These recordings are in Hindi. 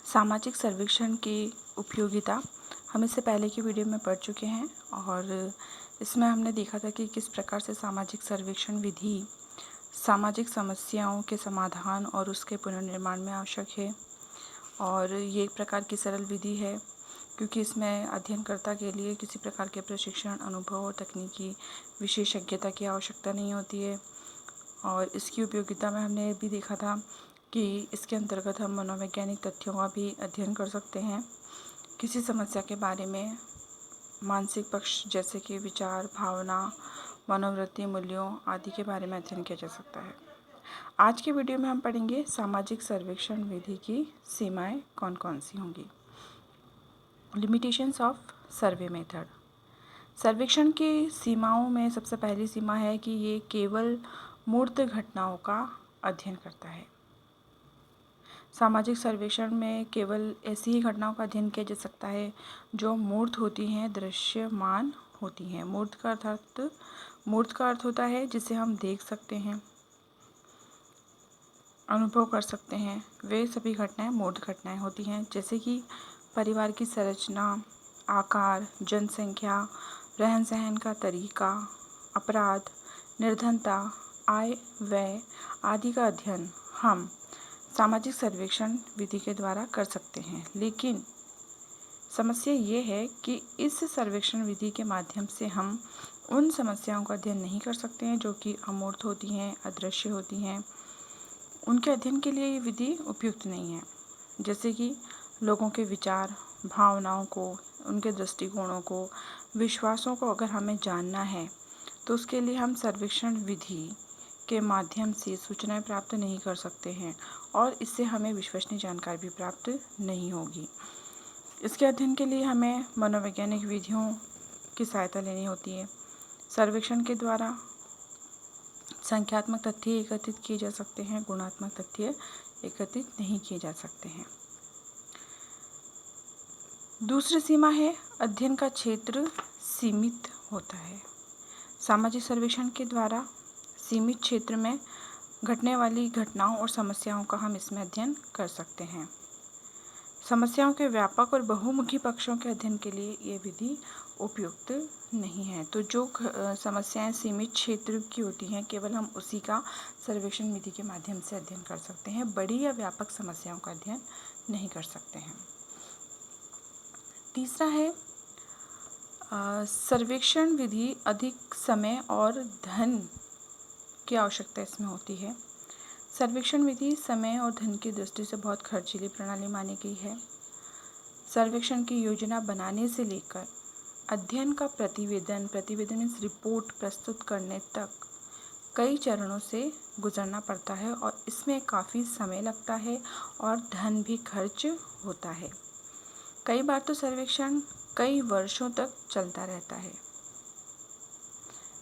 सामाजिक सर्वेक्षण की उपयोगिता हम इससे पहले की वीडियो में पढ़ चुके हैं और इसमें हमने देखा था कि किस प्रकार से सामाजिक सर्वेक्षण विधि सामाजिक समस्याओं के समाधान और उसके पुनर्निर्माण में आवश्यक है। और ये एक प्रकार की सरल विधि है क्योंकि इसमें अध्ययनकर्ता के लिए किसी प्रकार के प्रशिक्षण, अनुभव और तकनीकी विशेषज्ञता की आवश्यकता नहीं होती है। और इसकी उपयोगिता में हमने ये भी देखा था कि इसके अंतर्गत हम मनोवैज्ञानिक तथ्यों का भी अध्ययन कर सकते हैं। किसी समस्या के बारे में मानसिक पक्ष जैसे कि विचार, भावना, मनोवृत्ति, मूल्यों आदि के बारे में अध्ययन किया जा सकता है। आज के वीडियो में हम पढ़ेंगे सामाजिक सर्वेक्षण विधि की सीमाएं कौन कौन सी होंगी। Limitations of survey method. सर्वेक्षण की सीमाओं में सबसे पहली सीमा है कि ये केवल मूर्त घटनाओं का अध्ययन करता है। सामाजिक सर्वेक्षण में केवल ऐसी ही घटनाओं का अध्ययन किया जा सकता है जो मूर्त होती हैं, दृश्यमान होती हैं। मूर्त का अर्थ होता है जिसे हम देख सकते हैं, अनुभव कर सकते हैं। वे सभी घटनाएं मूर्त घटनाएं होती हैं, जैसे कि परिवार की संरचना, आकार, जनसंख्या, रहन सहन का तरीका, अपराध, निर्धनता, आय, व्यय आदि का अध्ययन हम सामाजिक सर्वेक्षण विधि के द्वारा कर सकते हैं। लेकिन समस्या ये है कि इस सर्वेक्षण विधि के माध्यम से हम उन समस्याओं का अध्ययन नहीं कर सकते हैं जो कि अमूर्त होती हैं, अदृश्य होती हैं। उनके अध्ययन के लिए ये विधि उपयुक्त नहीं है। जैसे कि लोगों के विचार, भावनाओं को, उनके दृष्टिकोणों को, विश्वासों को अगर हमें जानना है तो उसके लिए हम सर्वेक्षण विधि के माध्यम से सूचनाएं प्राप्त नहीं कर सकते हैं और इससे हमें विश्वसनीय जानकारी भी प्राप्त नहीं होगी। इसके अध्ययन के लिए हमें मनोवैज्ञानिक विधियों की सहायता लेनी होती है। सर्वेक्षण के द्वारा संख्यात्मक तथ्य एकत्रित किए जा सकते हैं, गुणात्मक तथ्य एकत्रित नहीं किए जा सकते हैं। दूसरी सीमा है अध्ययन का क्षेत्र सीमित होता है। सामाजिक सर्वेक्षण के द्वारा सीमित क्षेत्र में घटने वाली घटनाओं और समस्याओं का हम इसमें अध्ययन कर सकते हैं। समस्याओं के व्यापक और बहुमुखी पक्षों के अध्ययन के लिए ये विधि उपयुक्त नहीं है। तो जो समस्याएं सीमित क्षेत्र की होती हैं, केवल हम उसी का सर्वेक्षण विधि के माध्यम से अध्ययन कर सकते हैं। बड़ी या व्यापक समस्याओं का अध्ययन नहीं कर सकते हैं। तीसरा है सर्वेक्षण विधि अधिक समय और धन की आवश्यकता इसमें होती है। सर्वेक्षण विधि समय और धन की दृष्टि से बहुत खर्चीली प्रणाली मानी गई है। सर्वेक्षण की योजना बनाने से लेकर अध्ययन का प्रतिवेदन मीन्स रिपोर्ट प्रस्तुत करने तक कई चरणों से गुजरना पड़ता है और इसमें काफ़ी समय लगता है और धन भी खर्च होता है। कई बार तो सर्वेक्षण कई वर्षों तक चलता रहता है।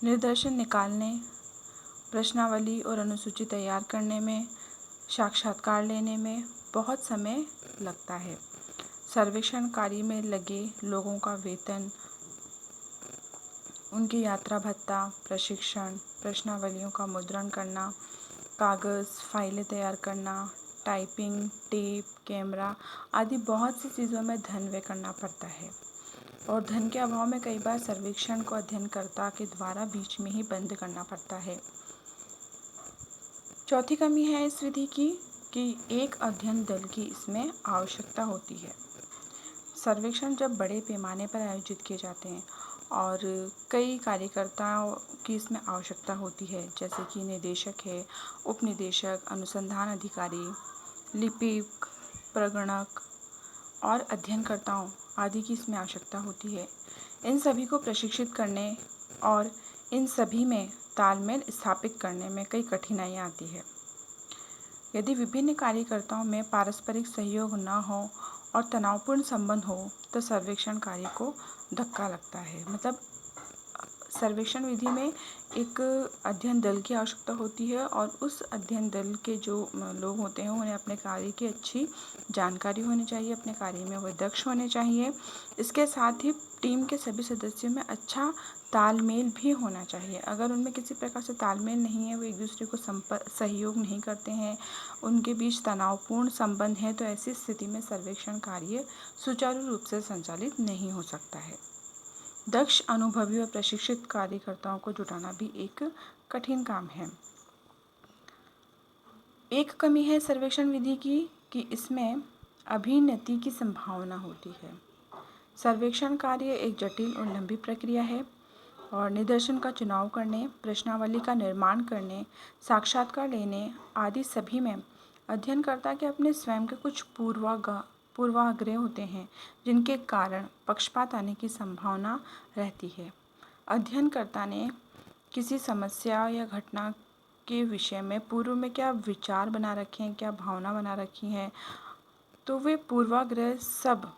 निर्देशन निकालने, प्रश्नावली और अनुसूची तैयार करने में, साक्षात्कार लेने में बहुत समय लगता है। सर्वेक्षण कार्य में लगे लोगों का वेतन, उनकी यात्रा भत्ता, प्रशिक्षण, प्रश्नावलियों का मुद्रण करना, कागज़, फाइलें तैयार करना, टाइपिंग, टेप, कैमरा आदि बहुत सी चीज़ों में धन व्यय करना पड़ता है और धन के अभाव में कई बार सर्वेक्षण को अध्ययनकर्ता के द्वारा बीच में ही बंद करना पड़ता है। चौथी कमी है इस विधि की कि एक अध्ययन दल की इसमें आवश्यकता होती है। सर्वेक्षण जब बड़े पैमाने पर आयोजित किए जाते हैं और कई कार्यकर्ताओं की इसमें आवश्यकता होती है, जैसे कि निदेशक है, उपनिदेशक, अनुसंधान अधिकारी, लिपिक, प्रगणक और अध्ययनकर्ताओं आदि की इसमें आवश्यकता होती है। इन सभी को प्रशिक्षित करने और इन सभी में तालमेल स्थापित करने में कई कठिनाइयाँ आती है। यदि विभिन्न कार्यकर्ताओं में पारस्परिक सहयोग न हो और तनावपूर्ण संबंध हो तो सर्वेक्षण कार्य को धक्का लगता है। मतलब सर्वेक्षण विधि में एक अध्ययन दल की आवश्यकता होती है और उस अध्ययन दल के जो लोग होते हैं उन्हें अपने कार्य की अच्छी जानकारी होनी चाहिए, अपने कार्य में वो दक्ष होने चाहिए। इसके साथ ही टीम के सभी सदस्यों में अच्छा तालमेल भी होना चाहिए। अगर उनमें किसी प्रकार से तालमेल नहीं है, वो एक दूसरे को सहयोग नहीं करते हैं, उनके बीच तनावपूर्ण संबंध है, तो ऐसी स्थिति में सर्वेक्षण कार्य सुचारू रूप से संचालित नहीं हो सकता है। दक्ष, अनुभवी और प्रशिक्षित कार्यकर्ताओं को जुटाना भी एक कठिन काम है। एक कमी है सर्वेक्षण विधि की कि इसमें अभिनति की संभावना होती है। सर्वेक्षण कार्य एक जटिल और लंबी प्रक्रिया है और निदर्शन का चुनाव करने, प्रश्नावली का निर्माण करने, साक्षात्कार लेने आदि सभी में अध्ययनकर्ता के अपने स्वयं के कुछ पूर्वाग्रह होते हैं, जिनके कारण पक्षपात आने की संभावना रहती है। अध्ययनकर्ता ने किसी समस्या या घटना के विषय में पूर्व में क्या विचार बना रखे हैं, क्या भावना बना रखी हैं, तो वे पूर्वाग्रह सब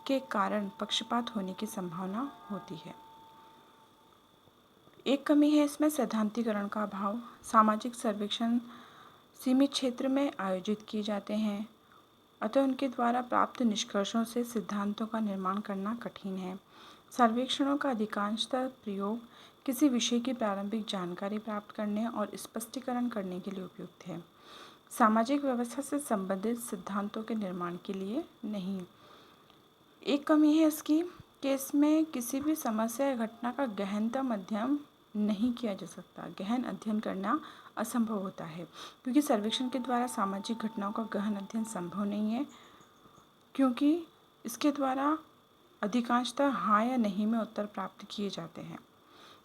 के कारण पक्षपात होने की संभावना होती है। एक कमी है इसमें सैद्धांतिकरण का अभाव। सामाजिक सर्वेक्षण सीमित क्षेत्र में आयोजित किए जाते हैं, अतः उनके द्वारा प्राप्त निष्कर्षों से सिद्धांतों का निर्माण करना कठिन है। सर्वेक्षणों का अधिकांशतः प्रयोग किसी विषय की प्रारंभिक जानकारी प्राप्त करने और स्पष्टीकरण करने के लिए उपयुक्त है, सामाजिक व्यवस्था से संबंधित सिद्धांतों के निर्माण के लिए नहीं। एक कमी है इसकी कि इसमें किसी भी समस्या या घटना का गहनतम अध्ययन नहीं किया जा सकता। गहन अध्ययन करना असंभव होता है, क्योंकि सर्वेक्षण के द्वारा सामाजिक घटनाओं का गहन अध्ययन संभव नहीं है, क्योंकि इसके द्वारा अधिकांशतः हाँ या नहीं में उत्तर प्राप्त किए जाते हैं।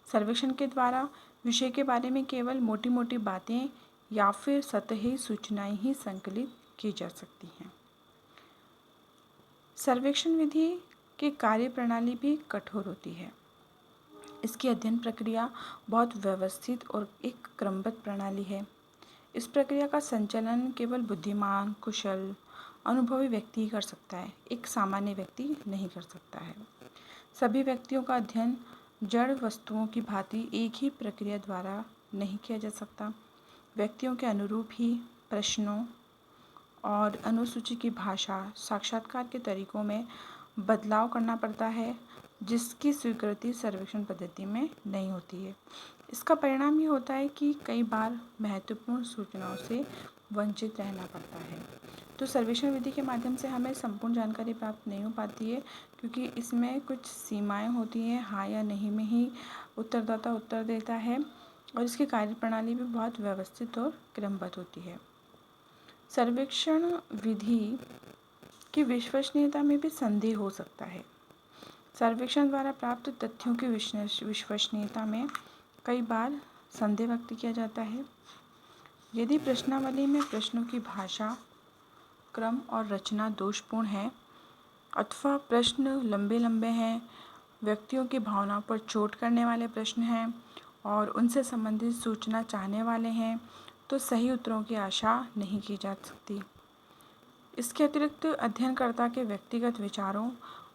सर्वेक्षण के द्वारा विषय के बारे में केवल मोटी मोटी बातें या फिर सतही सूचनाएं ही संकलित की जा सकती हैं। सर्वेक्षण विधि की कार्यप्रणाली भी कठोर होती है। इसकी अध्ययन प्रक्रिया बहुत व्यवस्थित और एक क्रमबद्ध प्रणाली है। इस प्रक्रिया का संचालन केवल बुद्धिमान, कुशल, अनुभवी व्यक्ति ही कर सकता है, एक सामान्य व्यक्ति नहीं कर सकता है। सभी व्यक्तियों का अध्ययन जड़ वस्तुओं की भांति एक ही प्रक्रिया द्वारा नहीं किया जा सकता। व्यक्तियों के अनुरूप ही प्रश्नों और अनुसूची की भाषा, साक्षात्कार के तरीकों में बदलाव करना पड़ता है, जिसकी स्वीकृति सर्वेक्षण पद्धति में नहीं होती है। इसका परिणाम ये होता है कि कई बार महत्वपूर्ण सूचनाओं से वंचित रहना पड़ता है। तो सर्वेक्षण विधि के माध्यम से हमें संपूर्ण जानकारी प्राप्त नहीं हो पाती है, क्योंकि इसमें कुछ सीमाएं होती हैं, हाँ या नहीं में ही उत्तरदाता उत्तर देता है, और इसकी कार्यप्रणाली भी बहुत व्यवस्थित और क्रमबद्ध होती है। सर्वेक्षण विधि की विश्वसनीयता में भी संदेह हो सकता है। सर्वेक्षण द्वारा प्राप्त तथ्यों की विश्वसनीयता में कई बार संदेह व्यक्त किया जाता है। यदि प्रश्नावली में प्रश्नों की भाषा, क्रम और रचना दोषपूर्ण है, अथवा प्रश्न लंबे लंबे हैं, व्यक्तियों की भावनाओं पर चोट करने वाले प्रश्न हैं और उनसे संबंधित सूचना चाहने वाले हैं, तो सही उत्तरों की आशा नहीं की जा सकती। इसके अतिरिक्त अध्ययनकर्ता के व्यक्तिगत विचारों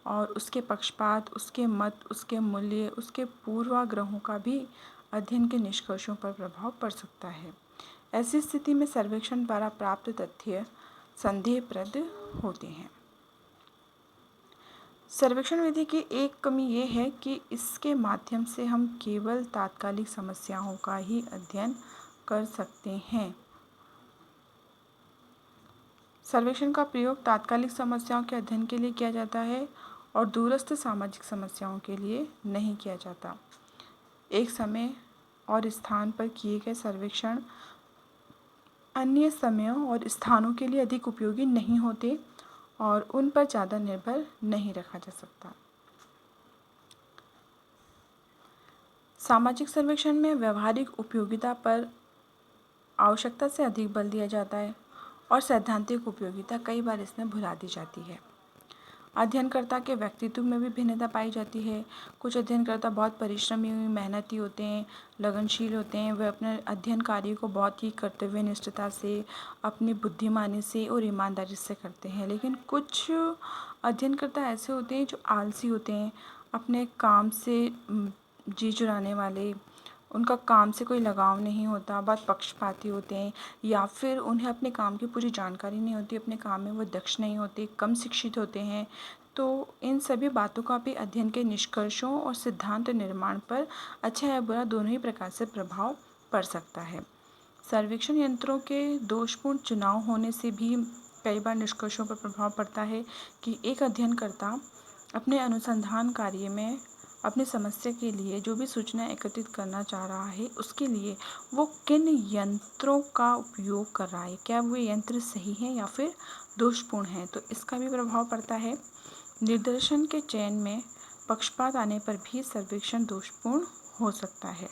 और उसके पक्षपात, उसके मत, उसके मूल्य, उसके पूर्वाग्रहों का भी अध्ययन के निष्कर्षों पर प्रभाव पड़ सकता है। ऐसी स्थिति में सर्वेक्षण द्वारा प्राप्त तथ्य संदेहप्रद होते हैं। सर्वेक्षण विधि की एक कमी ये है कि इसके माध्यम से हम केवल तात्कालिक समस्याओं का ही अध्ययन कर सकते हैं। सर्वेक्षण का प्रयोग तात्कालिक समस्याओं के अध्ययन के लिए किया जाता है और दूरस्थ सामाजिक समस्याओं के लिए नहीं किया जाता। एक समय और स्थान पर किए गए सर्वेक्षण अन्य समयों और स्थानों के लिए अधिक उपयोगी नहीं होते और उन पर ज़्यादा निर्भर नहीं रखा जा सकता। सामाजिक सर्वेक्षण में व्यवहारिक उपयोगिता पर आवश्यकता से अधिक बल दिया जाता है और सैद्धांतिक उपयोगिता कई बार इसमें भुला दी जाती है। अध्ययनकर्ता के व्यक्तित्व में भी भिन्नता पाई जाती है। कुछ अध्ययनकर्ता बहुत परिश्रमी, मेहनती होते हैं, लगनशील होते हैं। वे अपने अध्ययन कार्य को बहुत ही कर्तव्यनिष्ठता से, अपनी बुद्धिमानी से और ईमानदारी से करते हैं। लेकिन कुछ अध्ययनकर्ता ऐसे होते हैं जो आलसी होते हैं, अपने काम से जी चुराने वाले, उनका काम से कोई लगाव नहीं होता, बहुत पक्षपाती होते हैं, या फिर उन्हें अपने काम की पूरी जानकारी नहीं होती, अपने काम में वो दक्ष नहीं होते, कम शिक्षित होते हैं। तो इन सभी बातों का भी अध्ययन के निष्कर्षों और सिद्धांत निर्माण पर अच्छा या बुरा दोनों ही प्रकार से प्रभाव पड़ सकता है। सर्वेक्षण यंत्रों के दोषपूर्ण चुनाव होने से भी कई बार निष्कर्षों पर प्रभाव पड़ता है कि एक अध्ययनकर्ता अपने अनुसंधान कार्य में अपनी समस्या के लिए जो भी सूचना एकत्रित करना चाह रहा है, उसके लिए वो किन यंत्रों का उपयोग कर रहा है, क्या वो यंत्र सही है या फिर दोषपूर्ण है, तो इसका भी प्रभाव पड़ता है। निर्देशन के चयन में पक्षपात आने पर भी सर्वेक्षण दोषपूर्ण हो सकता है।